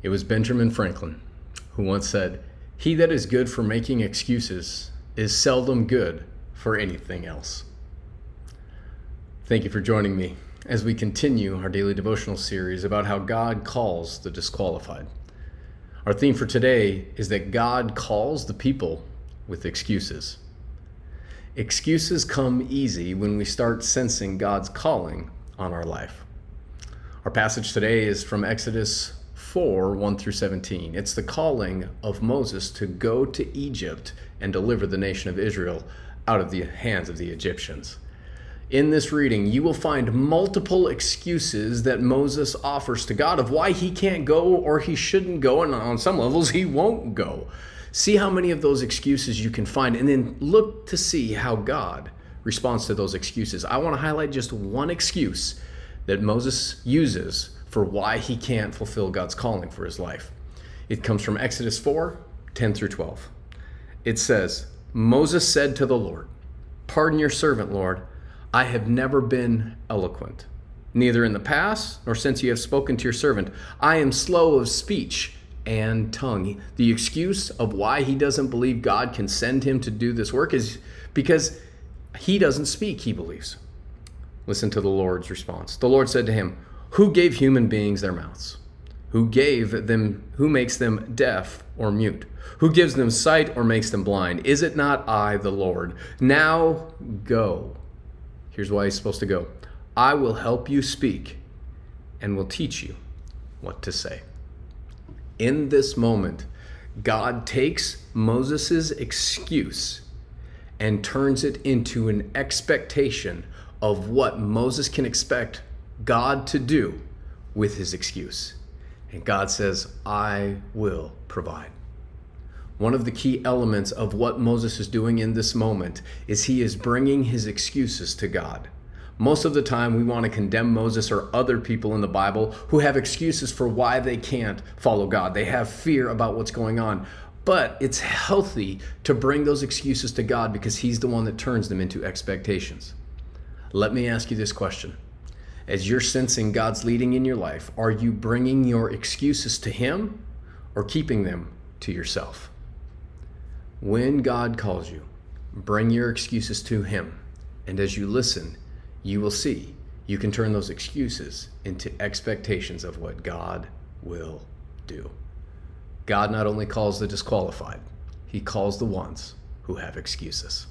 It was Benjamin Franklin who once said, "He that is good for making excuses is seldom good for anything else." Thank you for joining me as we continue our daily devotional series about how God calls the disqualified. Our theme for today is that God calls the people with excuses. Excuses come easy when we start sensing God's calling on our life. Our passage today is from Exodus 4, 1 through 17. It's the calling of Moses to go to Egypt and deliver the nation of Israel out of the hands of the Egyptians. In this reading, you will find multiple excuses that Moses offers to God of why he can't go or he shouldn't go, and on some levels, he won't go. See how many of those excuses you can find, and then look to see how God responds to those excuses. I want to highlight just one excuse that Moses uses for why he can't fulfill God's calling for his life. It comes from Exodus 4, 10 through 12. It says, "Moses said to the Lord, 'Pardon your servant, Lord. I have never been eloquent, neither in the past nor since you have spoken to your servant. I am slow of speech and tongue.'" The excuse of why he doesn't believe God can send him to do this work is because he doesn't speak, he believes. Listen to the Lord's response. The Lord said to him, "Who gave human beings their mouths? Who makes them deaf or mute? Who gives them sight or makes them blind? Is it not I, the Lord? Now go." Here's why he's supposed to go. "I will help you speak and will teach you what to say." In this moment, God takes Moses' excuse and turns it into an expectation of what Moses can expect God to do with his excuse. And God says, "I will provide." One of the key elements of what Moses is doing in this moment is he is bringing his excuses to God. Most of the time, we want to condemn Moses or other people in the Bible who have excuses for why they can't follow God. They have fear about what's going on. But it's healthy to bring those excuses to God because he's the one that turns them into expectations. Let me ask you this question. As you're sensing God's leading in your life, are you bringing your excuses to him or keeping them to yourself? When God calls you, bring your excuses to him. And as you listen, you will see you can turn those excuses into expectations of what God will do. God not only calls the disqualified, he calls the ones who have excuses.